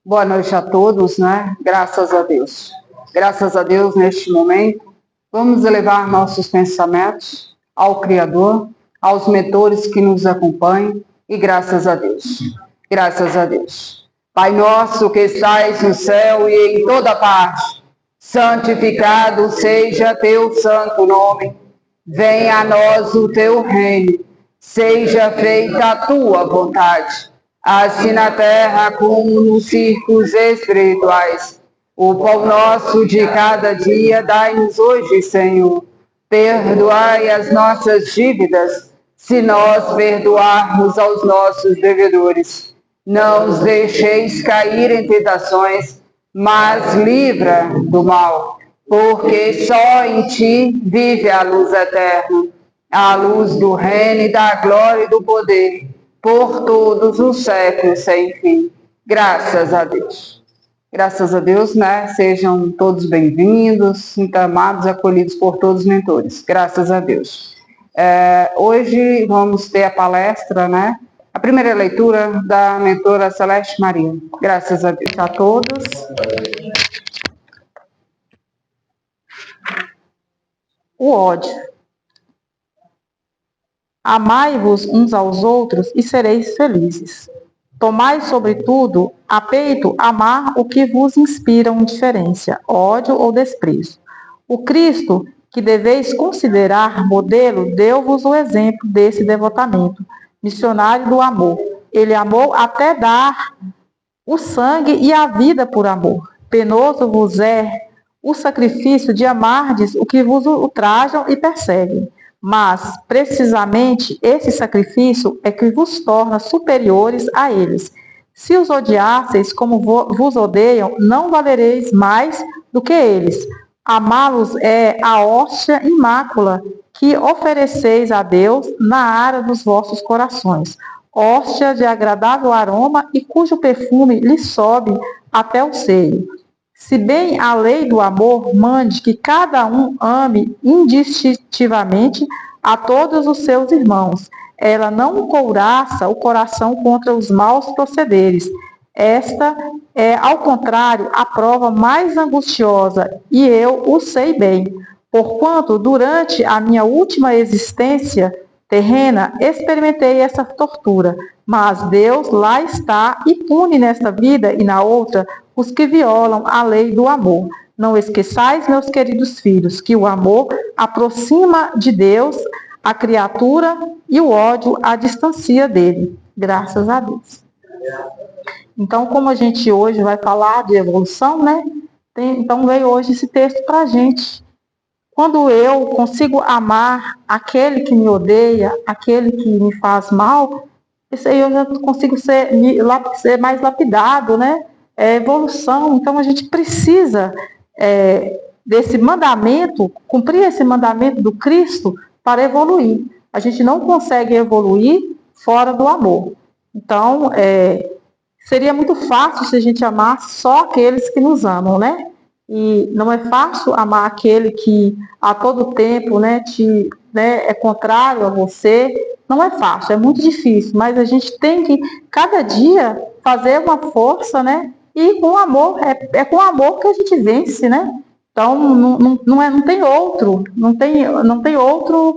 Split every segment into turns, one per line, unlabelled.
Boa noite a todos, né? Graças a Deus. Graças a Deus, neste momento, vamos elevar nossos pensamentos ao Criador, aos mentores que nos acompanham e graças a Deus. Graças a Deus. Pai nosso que estais no céu e em toda parte, santificado seja teu santo nome. Venha a nós o teu reino. Seja feita a tua vontade, assim na terra como nos círculos espirituais. O pão nosso de cada dia dai-nos hoje, Senhor. Perdoai as nossas dívidas, se nós perdoarmos aos nossos devedores. Não os deixeis cair em tentações, mas livra do mal, porque só em ti vive a luz eterna, a luz do reino e da glória e do poder, por todos os séculos sem fim. Graças a Deus. Graças a Deus, né? Sejam todos bem-vindos, amados, acolhidos por todos os mentores. Graças a Deus. Hoje vamos ter a palestra, né? A primeira leitura da mentora Celeste Maria. Graças a Deus a todos. O ódio. Amai-vos uns aos outros e sereis felizes. Tomai, sobretudo, a peito amar o que vos inspira indiferença, ódio ou desprezo. O Cristo, que deveis considerar modelo, deu-vos o exemplo desse devotamento, missionário do amor. Ele amou até dar o sangue e a vida por amor. Penoso vos é o sacrifício de amardes o que vos ultrajam e perseguem. Mas, precisamente, esse sacrifício é que vos torna superiores a eles. Se os odiasseis como vos odeiam, não valereis mais do que eles. Amá-los é a hóstia imácula que ofereceis a Deus na área dos vossos corações. Hóstia de agradável aroma e cujo perfume lhe sobe até o seio. Se bem a lei do amor mande que cada um ame indistintivamente a todos os seus irmãos, ela não couraça o coração contra os maus procederes. Esta é, ao contrário, a prova mais angustiosa, e eu o sei bem, porquanto durante a minha última existência terrena experimentei essa tortura, mas Deus lá está e pune nesta vida e na outra os que violam a lei do amor. Não esqueçais, meus queridos filhos, que o amor aproxima de Deus a criatura e o ódio a distancia dele. Graças a Deus. Então, como a gente hoje vai falar de evolução, né? Então veio hoje esse texto para a gente. Quando eu consigo amar aquele que me odeia, aquele que me faz mal, isso aí eu já consigo ser mais lapidado, né? É evolução. Então a gente precisa desse mandamento, cumprir esse mandamento do Cristo para evoluir. A gente não consegue evoluir fora do amor. Então, seria muito fácil se a gente amasse só aqueles que nos amam, né? E não é fácil amar aquele que a todo tempo, né, é contrário a você. Não é fácil, é muito difícil, mas a gente tem que, cada dia, fazer uma força, né? E com amor, é com amor que a gente vence, né? Então, não tem outro, não tem outra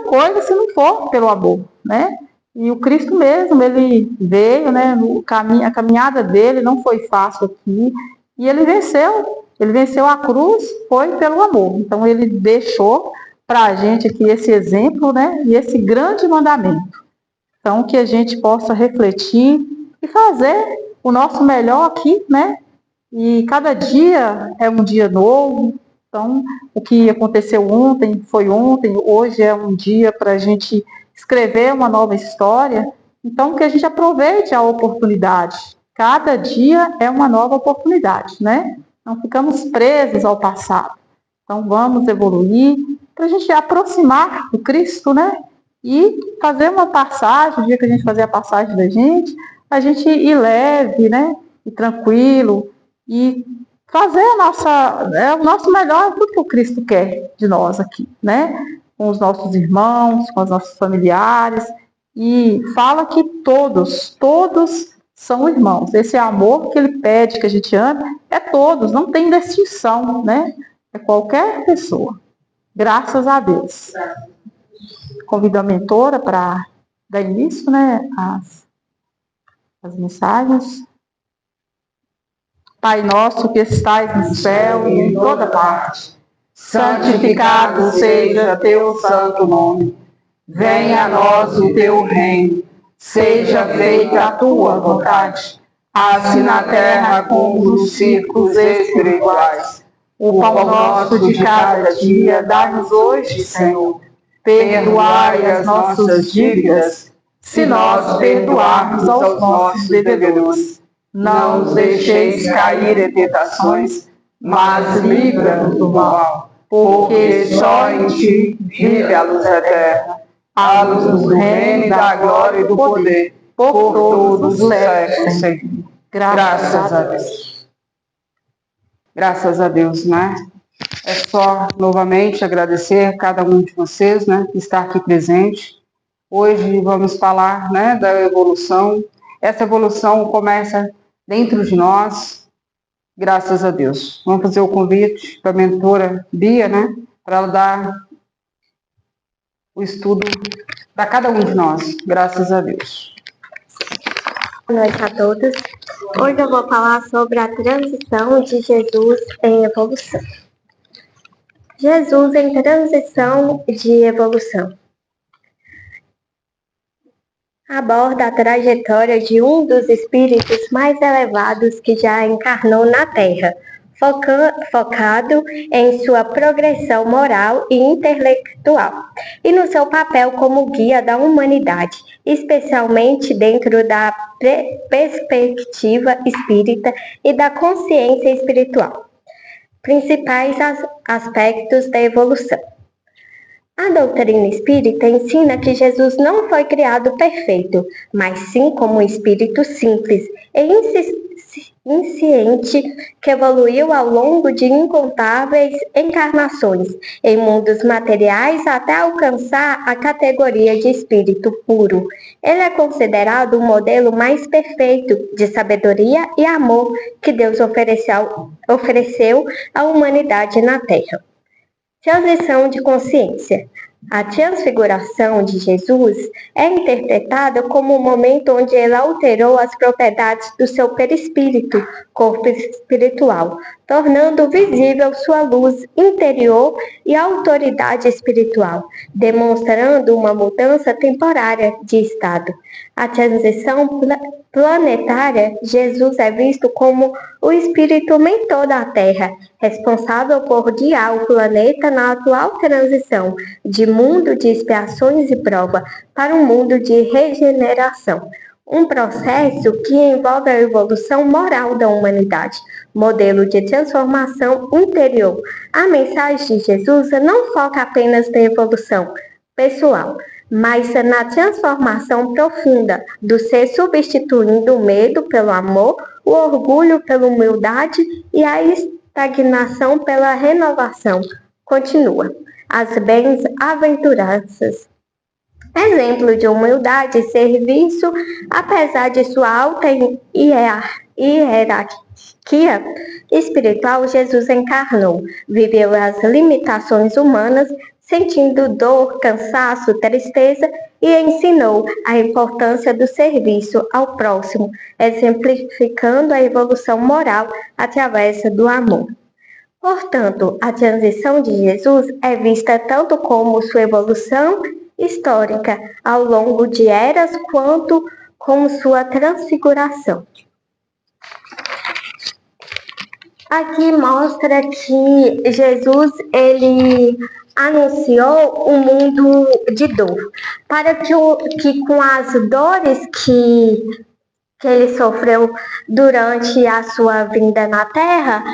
coisa se não for pelo amor, né? E o Cristo mesmo, ele veio, né? A caminhada dele não foi fácil aqui, e ele venceu a cruz, foi pelo amor. Então, ele deixou para a gente aqui esse exemplo, né? E esse grande mandamento. Então, que a gente possa refletir e fazer o nosso melhor aqui, né? E cada dia é um dia novo. Então, o que aconteceu ontem foi ontem, hoje é um dia para a gente escrever uma nova história. Então, que a gente aproveite a oportunidade. Cada dia é uma nova oportunidade, né? Não ficamos presos ao passado. Então, vamos evoluir para a gente aproximar do Cristo, né? E fazer uma passagem, o dia que a gente fazer a passagem da gente, a gente ir leve, né? E tranquilo, e fazer o nosso melhor, tudo que o Cristo quer de nós aqui, né? Com os nossos irmãos, com os nossos familiares. E fala que todos são irmãos. Esse amor que ele pede que a gente ame é todos, não tem distinção, né? É qualquer pessoa. Graças a Deus. Convido a mentora para dar início, né, às mensagens. Pai nosso que estais no céu e em toda parte, santificado seja teu santo nome. Venha a nós o teu reino. Seja feita a tua vontade, assim na terra como nos círculos espirituais. O pão nosso de cada dia dá-nos hoje, Senhor. Perdoai as nossas dívidas, se nós perdoarmos aos nossos devedores. Não nos deixeis cair em tentações, mas livra-nos do mal, porque só em ti vive a luz eterna. A luz do reino, da glória e do poder, por todos os séculos, Senhor. Graças a Deus. Graças a Deus, né? É só, novamente, agradecer a cada um de vocês, né, que está aqui presente. Hoje vamos falar, né, da evolução. Essa evolução começa dentro de nós, graças a Deus. Vamos fazer o convite para a mentora Bia, né, para ela dar o estudo para cada um de nós, graças a Deus.
Boa noite a todos. Hoje eu vou falar sobre a transição de Jesus em evolução. Jesus em transição de evolução. Aborda a trajetória de um dos espíritos mais elevados que já encarnou na Terra, focado em sua progressão moral e intelectual, e no seu papel como guia da humanidade, especialmente dentro da perspectiva espírita e da consciência espiritual. Principais aspectos da evolução. A doutrina espírita ensina que Jesus não foi criado perfeito, mas sim como um espírito simples e insciente que evoluiu ao longo de incontáveis encarnações em mundos materiais até alcançar a categoria de espírito puro. Ele é considerado o modelo mais perfeito de sabedoria e amor que Deus ofereceu à humanidade na Terra. Transição de consciência. A transfiguração de Jesus é interpretada como o momento onde ele alterou as propriedades do seu perispírito, corpo espiritual, tornando visível sua luz interior e autoridade espiritual, demonstrando uma mudança temporária de estado. A transição planetária, Jesus é visto como o espírito mentor da Terra, responsável por guiar o planeta na atual transição de mundo de expiações e prova para um mundo de regeneração. Um processo que envolve a evolução moral da humanidade, modelo de transformação interior. A mensagem de Jesus não foca apenas na evolução pessoal, mas na transformação profunda do ser, substituindo o medo pelo amor, o orgulho pela humildade e a estagnação pela renovação. Continua. As bem-aventuranças. Exemplo de humildade e serviço, apesar de sua alta hierarquia espiritual, Jesus encarnou, viveu as limitações humanas, sentindo dor, cansaço, tristeza, e ensinou a importância do serviço ao próximo, exemplificando a evolução moral através do amor. Portanto, a transição de Jesus é vista tanto como sua evolução histórica ao longo de eras, quanto como sua transfiguração. Aqui mostra que Jesus, ele anunciou um mundo de dor, para que com as dores que ele sofreu durante a sua vinda na Terra,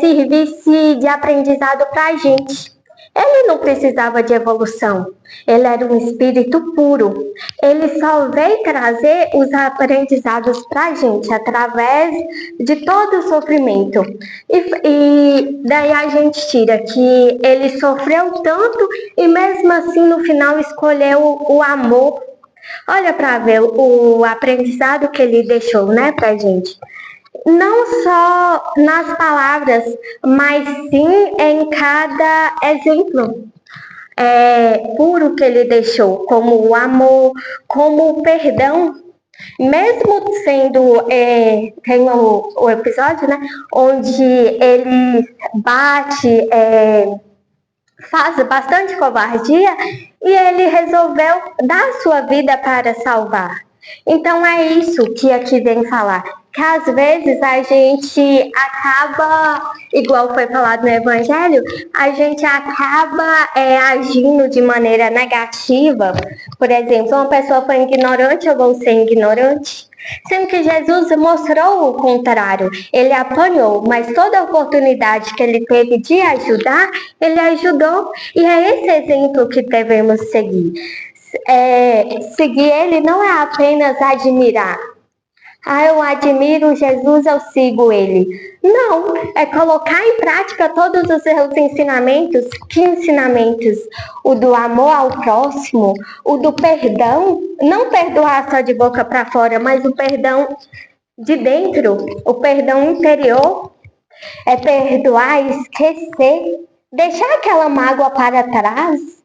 servisse de aprendizado para a gente. Ele não precisava de evolução, ele era um espírito puro. Ele só veio trazer os aprendizados para a gente através de todo o sofrimento. E daí a gente tira que ele sofreu tanto e mesmo assim no final escolheu o amor Olha para ver o aprendizado que ele deixou, né, pra gente. Não só nas palavras, mas sim em cada exemplo puro que ele deixou, como o amor, como o perdão. Mesmo sendo, tem o episódio, né, onde ele bate, faz bastante covardia e ele resolveu dar sua vida para salvar. Então é isso que aqui vem falar, que às vezes a gente acaba, igual foi falado no Evangelho, a gente acaba agindo de maneira negativa. Por exemplo, uma pessoa foi ignorante, eu vou ser ignorante. Sendo que Jesus mostrou o contrário, ele apanhou, mas toda oportunidade que ele teve de ajudar, ele ajudou. E é esse exemplo que devemos seguir. Seguir ele não é apenas admirar. Eu admiro Jesus, eu sigo ele. Não, é colocar em prática todos os seus ensinamentos. Que ensinamentos? O do amor ao próximo, o do perdão. Não perdoar só de boca para fora, mas o perdão de dentro, o perdão interior. É perdoar, esquecer, deixar aquela mágoa para trás.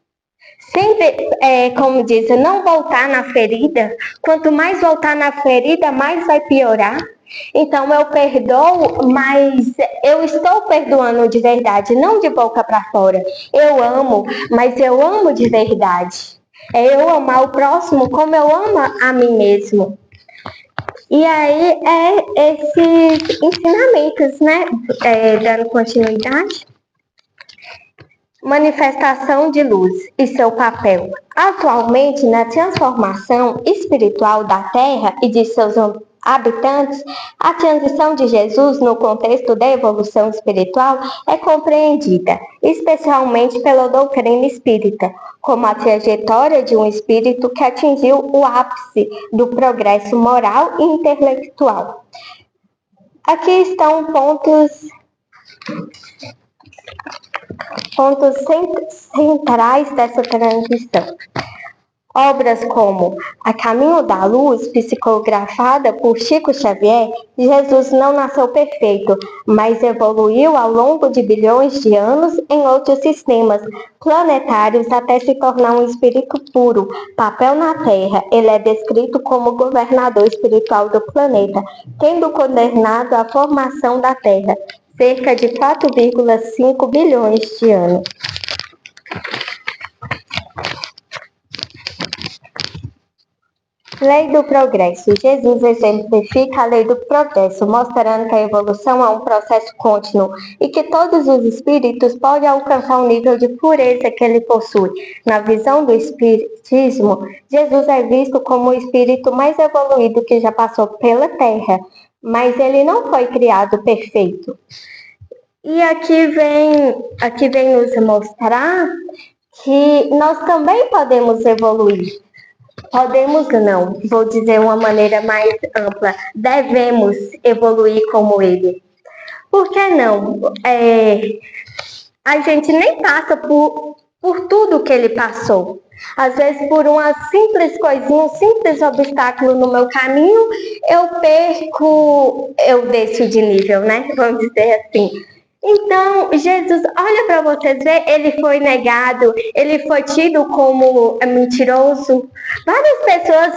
Sempre, como diz, não voltar na ferida. Quanto mais voltar na ferida, mais vai piorar. Então eu perdoo, mas eu estou perdoando de verdade, não de boca para fora. Eu amo, mas eu amo de verdade. É eu amar o próximo como eu amo a mim mesmo. E aí esses ensinamentos, né? Dando continuidade. Manifestação de luz e seu papel. Atualmente, na transformação espiritual da Terra e de seus habitantes, a transição de Jesus no contexto da evolução espiritual é compreendida, especialmente pela doutrina espírita, como a trajetória de um espírito que atingiu o ápice do progresso moral e intelectual. Aqui estão pontos centrais dessa transição. Obras como A Caminho da Luz, psicografada por Chico Xavier, Jesus não nasceu perfeito, mas evoluiu ao longo de bilhões de anos em outros sistemas planetários até se tornar um espírito puro. Papel na Terra, ele é descrito como governador espiritual do planeta, tendo coordenado a formação da Terra, cerca de 4,5 bilhões de anos. Lei do progresso. Jesus exemplifica a lei do progresso, mostrando que a evolução é um processo contínuo e que todos os espíritos podem alcançar o nível de pureza que ele possui. Na visão do espiritismo, Jesus é visto como o espírito mais evoluído que já passou pela Terra, mas ele não foi criado perfeito. E aqui vem nos mostrar que nós também podemos evoluir. Podemos não, vou dizer uma maneira mais ampla, devemos evoluir como ele. Por que não? A gente nem passa por tudo que ele passou. Às vezes, por uma simples coisinha, um simples obstáculo no meu caminho, eu desço de nível, né? Vamos dizer assim. Então, Jesus, olha para vocês ver, ele foi negado, ele foi tido como mentiroso. Várias pessoas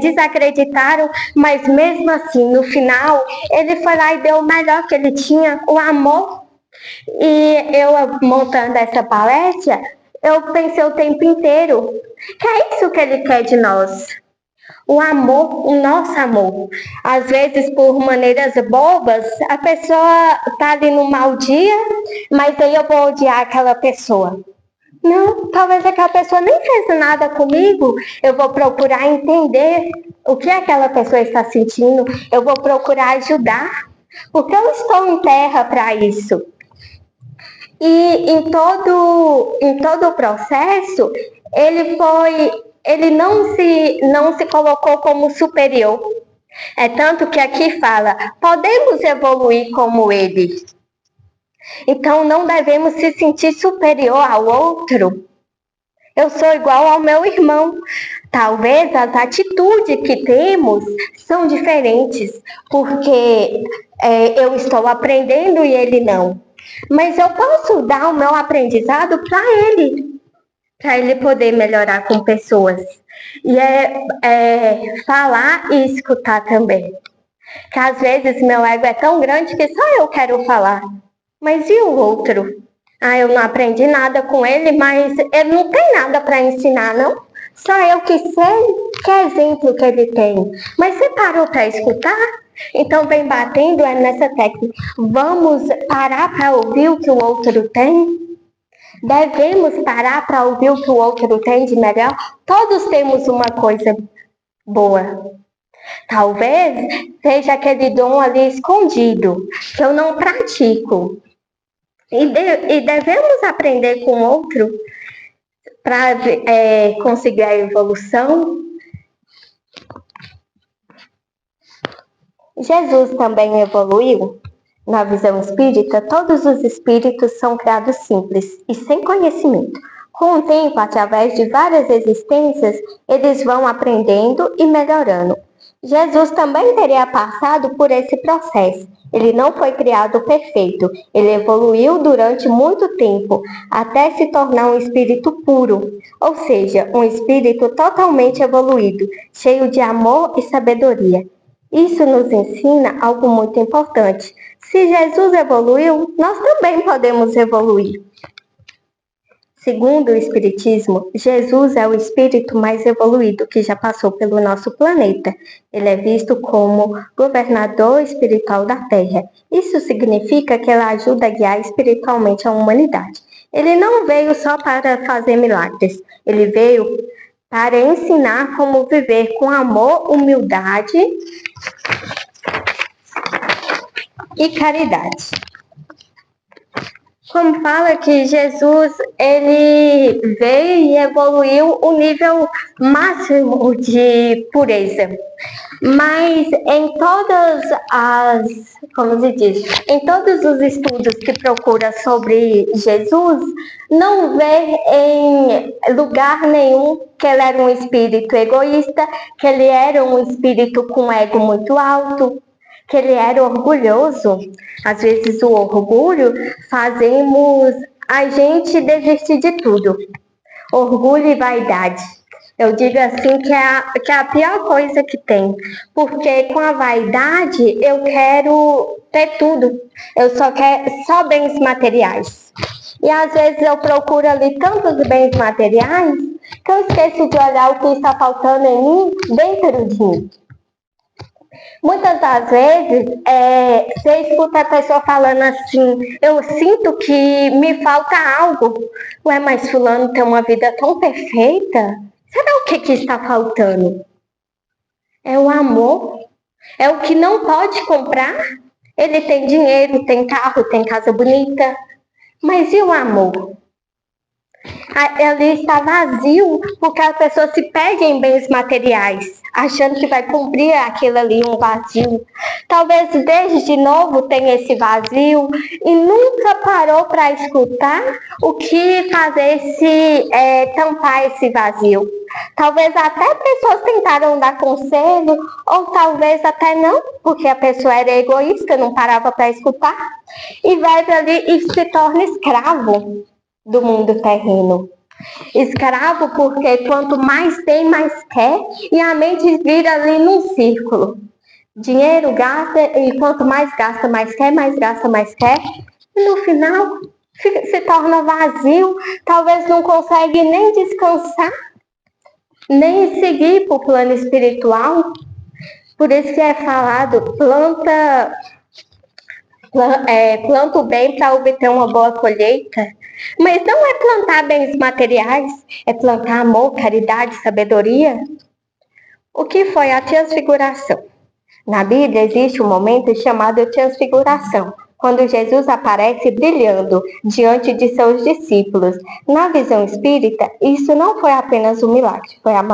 desacreditaram, mas mesmo assim, no final, ele foi lá e deu o melhor que ele tinha, o amor. E eu, montando essa palestra, eu pensei o tempo inteiro, que é isso que ele quer de nós. O amor, o nosso amor. Às vezes, por maneiras bobas, a pessoa está ali no mau dia, mas aí eu vou odiar aquela pessoa. Não, talvez aquela pessoa nem fez nada comigo. Eu vou procurar entender o que aquela pessoa está sentindo. Eu vou procurar ajudar, porque eu estou em terra para isso. E em todo o processo, ele não se colocou como superior. É tanto que aqui fala, podemos evoluir como ele. Então não devemos se sentir superior ao outro. Eu sou igual ao meu irmão. Talvez as atitudes que temos são diferentes, porque eu estou aprendendo e ele não. Mas eu posso dar o meu aprendizado para ele poder melhorar com pessoas. E falar e escutar também. Que às vezes meu ego é tão grande que só eu quero falar. Mas e o outro? Eu não aprendi nada com ele, mas ele não tem nada para ensinar, não? Só eu que sei que exemplo que ele tem. Mas você parou para escutar? Então vem batendo nessa técnica. Vamos parar para ouvir o que o outro tem? Devemos parar para ouvir o que o outro tem de melhor? Todos temos uma coisa boa. Talvez seja aquele dom ali escondido, que eu não pratico. E devemos aprender com o outro para conseguir a evolução. Jesus também evoluiu. Na visão espírita, todos os espíritos são criados simples e sem conhecimento. Com o tempo, através de várias existências, eles vão aprendendo e melhorando. Jesus também teria passado por esse processo. Ele não foi criado perfeito. Ele evoluiu durante muito tempo, até se tornar um espírito puro, ou seja, um espírito totalmente evoluído, cheio de amor e sabedoria. Isso nos ensina algo muito importante. Se Jesus evoluiu, nós também podemos evoluir. Segundo o Espiritismo, Jesus é o espírito mais evoluído que já passou pelo nosso planeta. Ele é visto como governador espiritual da Terra. Isso significa que ele ajuda a guiar espiritualmente a humanidade. Ele não veio só para fazer milagres. Ele veio para ensinar como viver com amor, humildade e caridade. Como fala que Jesus, ele veio e evoluiu o nível máximo de pureza. Mas em em todos os estudos que procura sobre Jesus, não vê em lugar nenhum que ele era um espírito egoísta, que ele era um espírito com ego muito alto, que ele era orgulhoso. Às vezes o orgulho fazemos a gente desistir de tudo. Orgulho e vaidade. Eu digo assim que é a pior coisa que tem. Porque com a vaidade eu quero ter tudo. Eu só quero só bens materiais. E às vezes eu procuro ali tantos bens materiais que eu esqueço de olhar o que está faltando em mim, dentro de mim. Muitas das vezes, você escuta a pessoa falando assim, eu sinto que me falta algo. Ué, mas fulano tem uma vida tão perfeita. Será o que está faltando? É o amor. É o que não pode comprar. Ele tem dinheiro, tem carro, tem casa bonita. Mas e o amor? Ali está vazio porque a pessoa se perde em bens materiais, achando que vai cumprir aquilo ali, um vazio. Talvez desde novo tenha esse vazio e nunca parou para escutar o que fazer tampar esse vazio. Talvez até pessoas tentaram dar conselho, ou talvez até não, porque a pessoa era egoísta, não parava para escutar, e vai ali e se torna escravo do mundo terreno. Escravo porque quanto mais tem, mais quer, e a mente vira ali num círculo. Dinheiro gasta, e quanto mais gasta, mais quer, mais gasta, mais quer, e no final se torna vazio, talvez não consegue nem descansar, nem seguir para o plano espiritual. Por isso que é falado, planta o bem para obter uma boa colheita. Mas não é plantar bens materiais, é plantar amor, caridade, sabedoria. O que foi a transfiguração? Na Bíblia existe um momento chamado transfiguração, quando Jesus aparece brilhando diante de seus discípulos. Na visão espírita, isso não foi apenas um milagre, foi a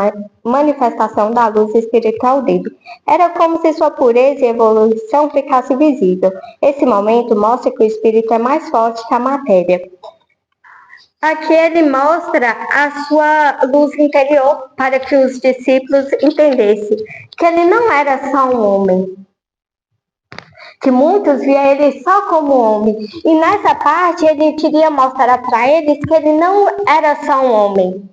manifestação da luz espiritual dele. Era como se sua pureza e evolução ficasse visível. Esse momento mostra que o espírito é mais forte que a matéria. Aqui ele mostra a sua luz interior para que os discípulos entendessem que ele não era só um homem, que muitos viam ele só como homem. E nessa parte ele queria mostrar para eles que ele não era só um homem,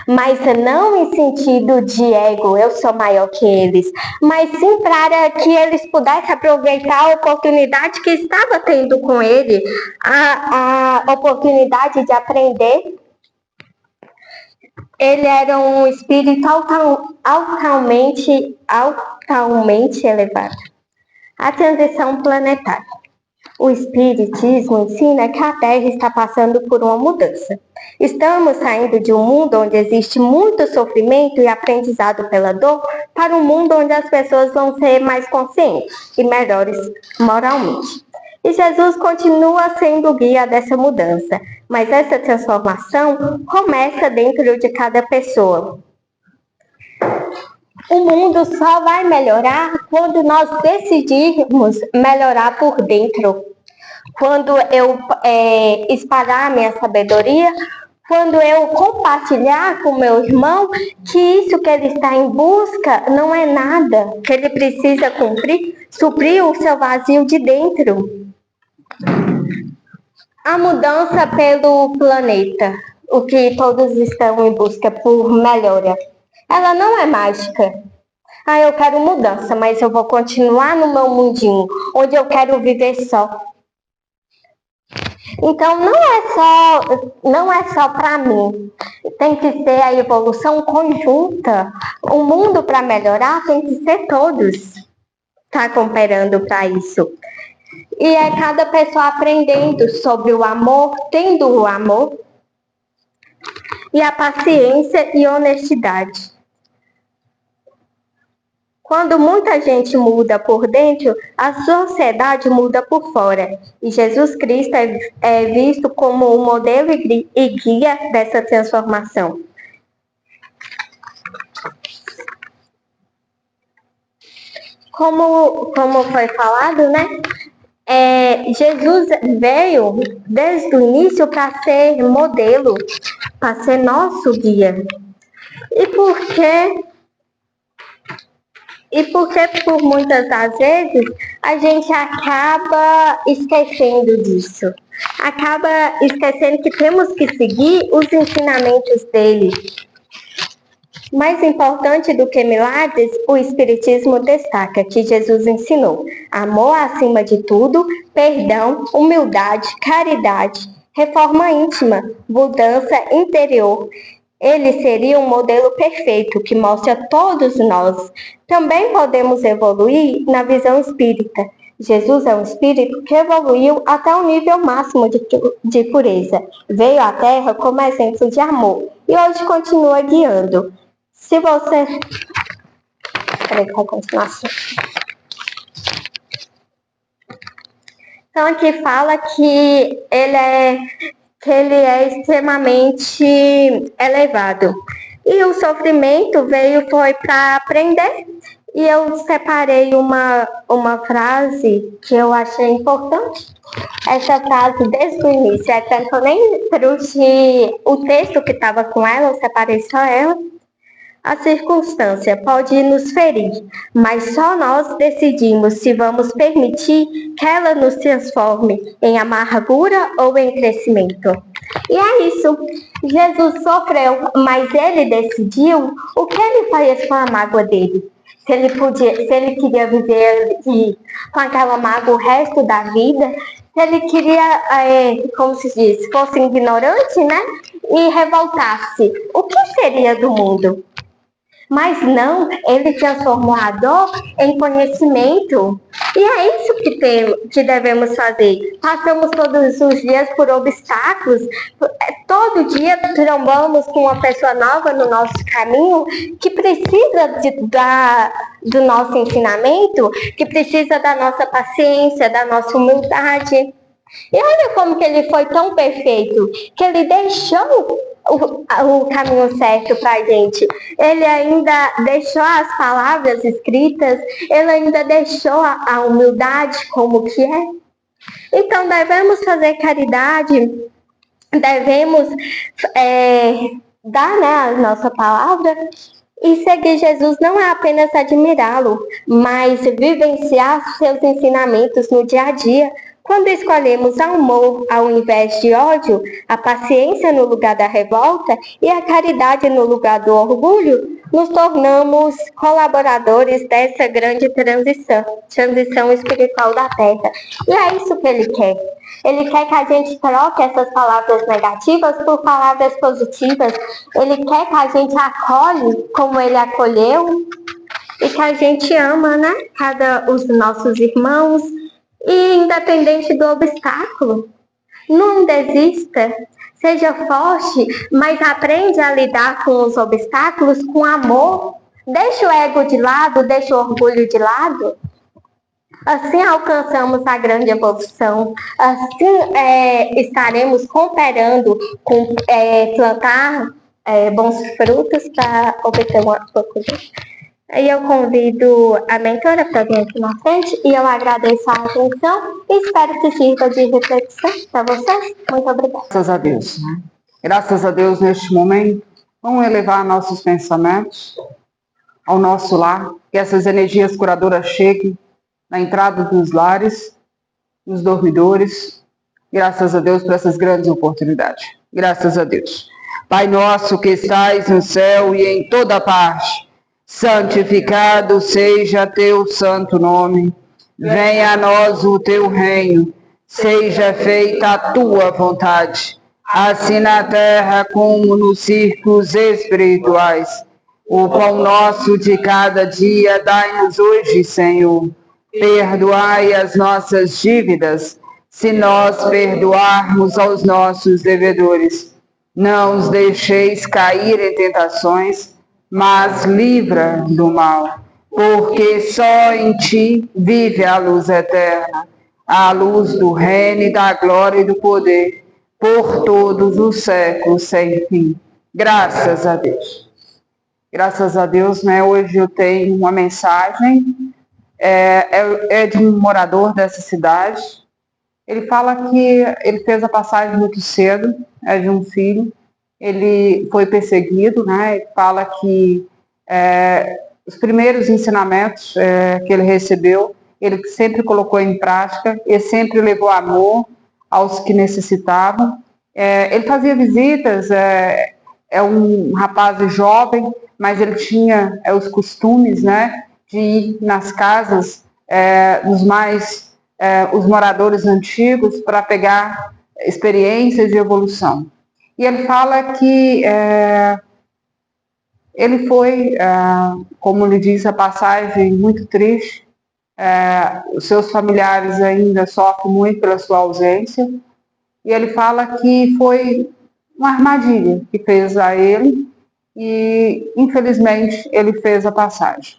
mas não em sentido de ego, eu sou maior que eles, mas sim para que eles pudessem aproveitar a oportunidade que estava tendo com ele, a oportunidade de aprender. Ele era um espírito altamente elevado. A transição planetária. O Espiritismo ensina que a Terra está passando por uma mudança. Estamos saindo de um mundo onde existe muito sofrimento e aprendizado pela dor para um mundo onde as pessoas vão ser mais conscientes e melhores moralmente. E Jesus continua sendo o guia dessa mudança, mas essa transformação começa dentro de cada pessoa. O mundo só vai melhorar quando nós decidirmos melhorar por dentro. Quando eu espalhar minha sabedoria, quando eu compartilhar com meu irmão que isso que ele está em busca não é nada, que ele precisa suprir o seu vazio de dentro. A mudança pelo planeta, o que todos estão em busca por melhora, ela não é mágica. Eu quero mudança, mas eu vou continuar no meu mundinho, onde eu quero viver só. Então não é só para mim. Tem que ser a evolução conjunta. O mundo para melhorar tem que ser todos. Tá cooperando para isso. E é cada pessoa aprendendo sobre o amor, tendo o amor e a paciência e honestidade. Quando muita gente muda por dentro, a sociedade muda por fora. E Jesus Cristo é visto como o modelo e guia dessa transformação. Como foi falado, né? Jesus veio desde o início para ser modelo, para ser nosso guia. E porque por muitas das vezes a gente acaba esquecendo disso. Acaba esquecendo que temos que seguir os ensinamentos dele. Mais importante do que milagres, o Espiritismo destaca que Jesus ensinou amor acima de tudo, perdão, humildade, caridade, reforma íntima, mudança interior. Ele seria um modelo perfeito que mostra a todos nós. Também podemos evoluir na visão espírita. Jesus é um espírito que evoluiu até o nível máximo de pureza. Veio à Terra como exemplo de amor e hoje continua guiando. Se você... Peraí, qual a continuação? Então aqui fala que ele é extremamente elevado. E o sofrimento foi para aprender. E eu separei uma frase que eu achei importante. Essa frase desde o início, tanto que eu nem trouxe o texto que estava com ela, eu separei só ela. A circunstância pode nos ferir, mas só nós decidimos se vamos permitir que ela nos transforme em amargura ou em crescimento. E é isso. Jesus sofreu, mas ele decidiu o que ele faz com a mágoa dele. Se ele queria viver com aquela mágoa o resto da vida, se ele queria, como se diz, fosse ignorante, né? E revoltasse, o que seria do mundo? Mas não, ele transformou a dor em conhecimento. E é isso que devemos fazer. Passamos todos os dias por obstáculos. Todo dia trombamos com uma pessoa nova no nosso caminho que precisa do nosso ensinamento, que precisa da nossa paciência, da nossa humildade. E olha como que ele foi tão perfeito, que ele deixou o caminho certo para a gente. Ele ainda deixou as palavras escritas, ele ainda deixou a humildade como que é. Então devemos fazer caridade devemos dar, né, a nossa palavra. E seguir Jesus não é apenas admirá-lo, mas vivenciar seus ensinamentos no dia a dia. Quando escolhemos amor ao invés de ódio, a paciência no lugar da revolta e a caridade no lugar do orgulho, nos tornamos colaboradores dessa grande transição espiritual da Terra. E é isso que ele quer. Ele quer que a gente troque essas palavras negativas por palavras positivas. Ele quer que a gente acolhe como ele acolheu e que a gente ama, né? Os nossos irmãos. E independente do obstáculo, não desista. Seja forte, mas aprende a lidar com os obstáculos com amor. Deixa o ego de lado, deixa o orgulho de lado. Assim alcançamos a grande evolução, assim estaremos cooperando com plantar bons frutos para obter uma conclusão. E eu convido a mentora para vir aqui na frente e eu agradeço a atenção e espero que sirva de reflexão para vocês. Muito obrigada.
Graças a Deus. Graças a Deus neste momento. Vamos elevar nossos pensamentos ao nosso lar, que essas energias curadoras cheguem na entrada dos lares, nos dormidores. Graças a Deus por essas grandes oportunidades. Graças a Deus. Pai nosso que estais no céu e em toda parte, santificado seja teu santo nome. Venha a nós o teu reino. Seja feita a tua vontade, assim na terra como nos círculos espirituais. O pão nosso de cada dia dai-nos hoje, Senhor. Perdoai as nossas dívidas, se nós perdoarmos aos nossos devedores. Não os deixeis cair em tentações, mas livra do mal, porque só em ti vive a luz eterna, a luz do reino e da glória e do poder, por todos os séculos sem fim. Graças a Deus. Graças a Deus, né? Hoje eu tenho uma mensagem, de um morador dessa cidade. Ele fala que ele fez a passagem muito cedo, de um filho. Ele foi perseguido, né? Ele fala que os primeiros ensinamentos que ele recebeu, ele sempre colocou em prática, ele sempre levou amor aos que necessitavam. Ele fazia visitas, um rapaz jovem, mas ele tinha os costumes, né, de ir nas casas os moradores antigos para pegar experiências de evolução. E ele fala que ele foi, como ele diz, a passagem muito triste. Os seus familiares ainda sofrem muito pela sua ausência. E ele fala que foi uma armadilha que fez a ele e, infelizmente, ele fez a passagem.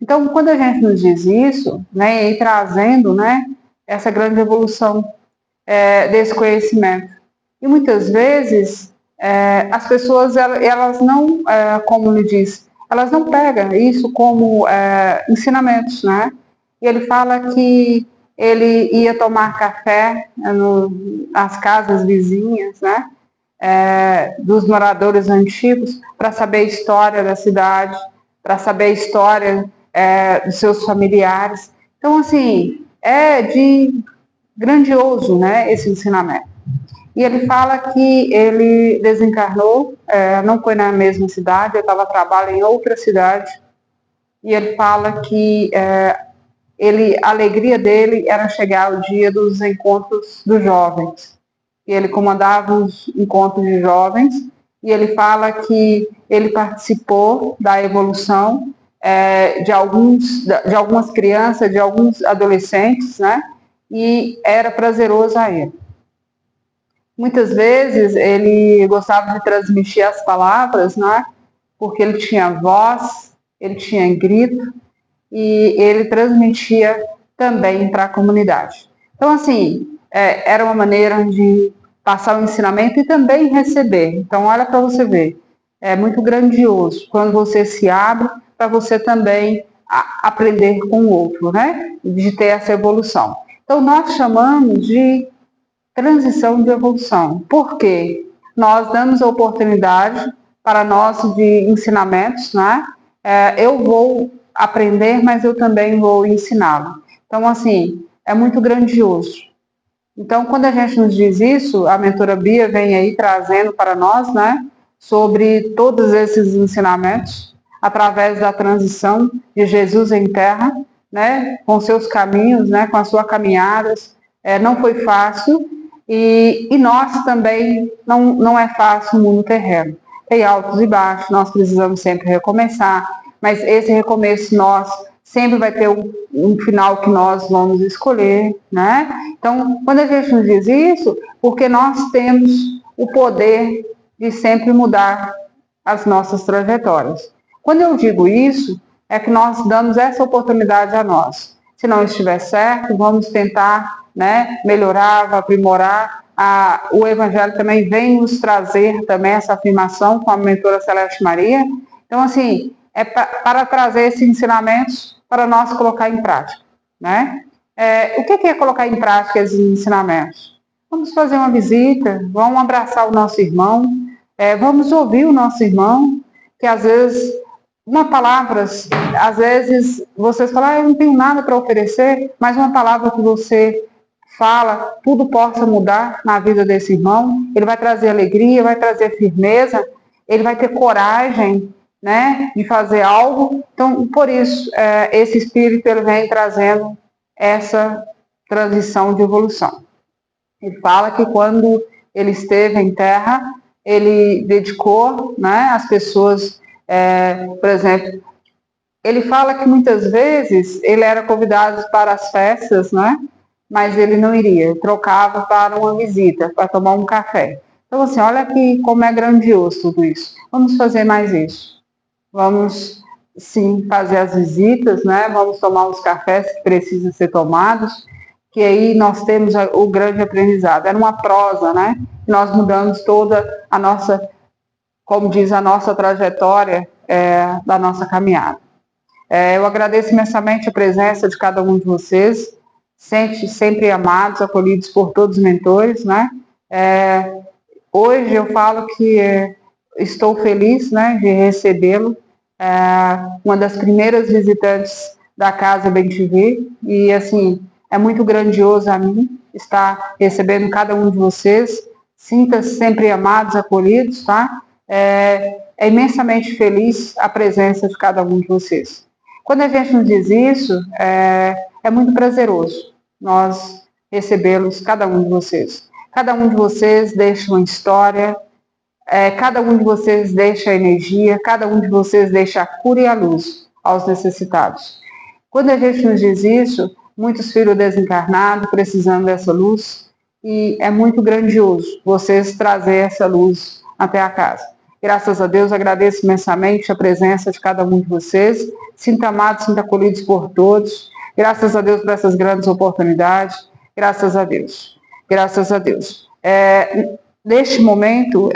Então, quando a gente nos diz isso, né, e trazendo, né, essa grande evolução desse conhecimento. E muitas vezes as pessoas elas não, como ele diz, elas não pegam isso como ensinamentos, né? E ele fala que ele ia tomar café nas casas vizinhas, né? Dos moradores antigos para saber a história da cidade, para saber a história dos seus familiares. Então, assim, é de grandioso, né, esse ensinamento. E ele fala que ele desencarnou, não foi na mesma cidade, ele estava a trabalho em outra cidade, e ele fala que a alegria dele era chegar ao dia dos encontros dos jovens. E ele comandava os encontros de jovens, e ele fala que ele participou da evolução de algumas crianças, de alguns adolescentes, né? E era prazeroso a ele. Muitas vezes ele gostava de transmitir as palavras, né? Porque ele tinha voz, ele tinha grito, e ele transmitia também para a comunidade. Então, assim, era uma maneira de passar o ensinamento e também receber. Então, olha para você ver, é muito grandioso quando você se abre para você também aprender com o outro, né? De ter essa evolução. Então, nós chamamos de transição de evolução. Por quê? Nós damos a oportunidade para nós de ensinamentos, né? Eu vou aprender, mas eu também vou ensiná-lo. Então, assim, é muito grandioso. Então, quando a gente nos diz isso, a mentora Bia vem aí trazendo para nós, né, sobre todos esses ensinamentos, através da transição de Jesus em terra, né, com seus caminhos, né, com as suas caminhadas. Não foi fácil, e nós também não é fácil o mundo terreno. Tem altos e baixos, nós precisamos sempre recomeçar, mas esse recomeço nós sempre vai ter um final que nós vamos escolher, né? Então, quando a gente nos diz isso, porque nós temos o poder de sempre mudar as nossas trajetórias. Quando eu digo isso, é que nós damos essa oportunidade a nós. Se não estiver certo, vamos tentar, né, melhorar, aprimorar. O Evangelho também vem nos trazer também essa afirmação com a mentora Celeste Maria. Então, assim, é para trazer esses ensinamentos para nós colocar em prática, né? O que é colocar em prática esses ensinamentos? Vamos fazer uma visita, vamos abraçar o nosso irmão, vamos ouvir o nosso irmão, que às vezes, uma palavra, às vezes vocês falam, eu não tenho nada para oferecer, mas uma palavra que você fala, tudo possa mudar na vida desse irmão, ele vai trazer alegria, vai trazer firmeza, ele vai ter coragem, né, de fazer algo. Então, por isso, esse espírito ele vem trazendo essa transição de evolução. Ele fala que quando ele esteve em terra, ele dedicou, né, as pessoas, por exemplo, ele fala que muitas vezes ele era convidado para as festas, né, mas ele não iria, trocava para uma visita, para tomar um café. Então, assim, olha aqui como é grandioso tudo isso. Vamos fazer mais isso. Vamos, sim, fazer as visitas, né? Vamos tomar os cafés que precisam ser tomados, que aí nós temos o grande aprendizado. Era uma prosa, né? Nós mudamos toda a nossa, como diz, a nossa trajetória da nossa caminhada. Eu agradeço imensamente a presença de cada um de vocês, sempre amados, acolhidos por todos os mentores, né? Hoje eu falo que estou feliz, né, de recebê-lo, uma das primeiras visitantes da Casa Bem-Te-Ver, e assim, é muito grandioso a mim estar recebendo cada um de vocês. Sinta-se sempre amados, acolhidos, tá? É imensamente feliz a presença de cada um de vocês. Quando a gente nos diz isso, é muito prazeroso nós recebê-los, cada um de vocês. Cada um de vocês deixa uma história, cada um de vocês deixa a energia, cada um de vocês deixa a cura e a luz aos necessitados. Quando a gente nos diz isso, muitos filhos desencarnados precisando dessa luz, e é muito grandioso vocês trazer essa luz até a casa. Graças a Deus, agradeço imensamente a presença de cada um de vocês. Sinta amados, sinta acolhidos por todos. Graças a Deus por essas grandes oportunidades. Graças a Deus. Graças a Deus. Neste momento,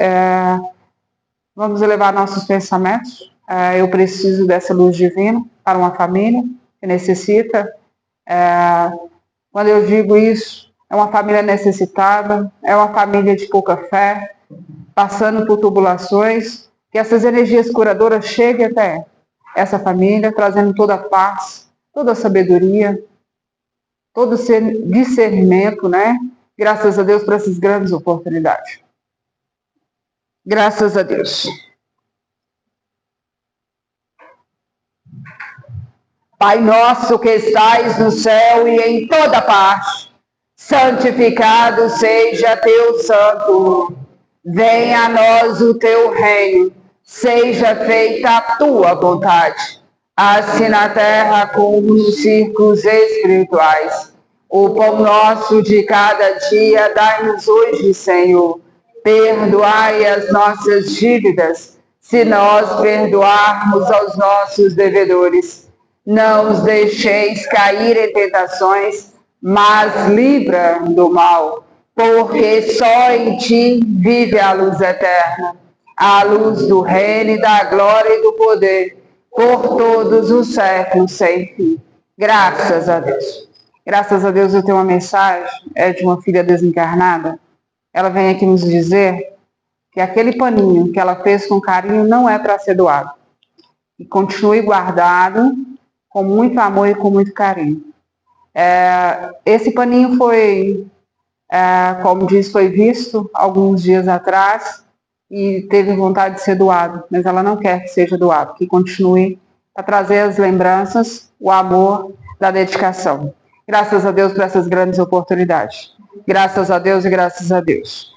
vamos elevar nossos pensamentos. Eu preciso dessa luz divina para uma família que necessita. Quando eu digo isso, é uma família necessitada, é uma família de pouca fé, passando por tribulações, que essas energias curadoras cheguem até essa família, trazendo toda a paz, toda a sabedoria, todo o discernimento, né? Graças a Deus por essas grandes oportunidades. Graças a Deus. Pai nosso que estais no céu e em toda parte, santificado seja teu santo. Venha a nós o teu reino, seja feita a tua vontade, assim na terra como nos círculos espirituais. O pão nosso de cada dia dai-nos hoje, Senhor. Perdoai as nossas dívidas, se nós perdoarmos aos nossos devedores. Não os deixeis cair em tentações, mas livra do mal, porque só em ti vive a luz eterna, a luz do reino e da glória e do poder, por todos os séculos sem fim. Graças a Deus. Graças a Deus eu tenho uma mensagem, é de uma filha desencarnada. Ela vem aqui nos dizer que aquele paninho que ela fez com carinho não é para ser doado. E continue guardado com muito amor e com muito carinho. Esse paninho foi, como diz, foi visto alguns dias atrás e teve vontade de ser doado, mas ela não quer que seja doado, que continue para trazer as lembranças, o amor da dedicação. Graças a Deus por essas grandes oportunidades. Graças a Deus e graças a Deus.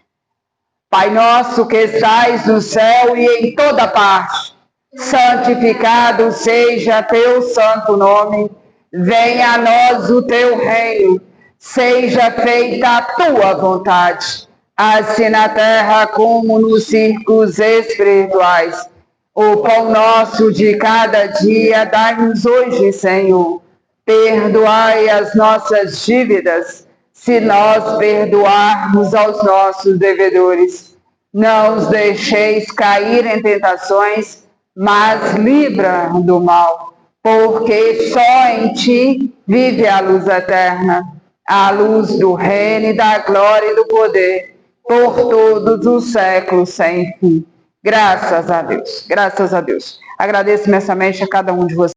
Pai nosso que estais no céu e em toda parte, santificado seja teu santo nome. Venha a nós o teu reino. Seja feita a tua vontade, assim na terra como nos círculos espirituais. O pão nosso de cada dia dai-nos hoje, Senhor. Perdoai as nossas dívidas, se nós perdoarmos aos nossos devedores. Não os deixeis cair em tentações, mas livra do mal, porque só em ti vive a luz eterna, a luz do reino e da glória e do poder, por todos os séculos sem fim. Graças a Deus, graças a Deus. Agradeço imensamente a cada um de vocês.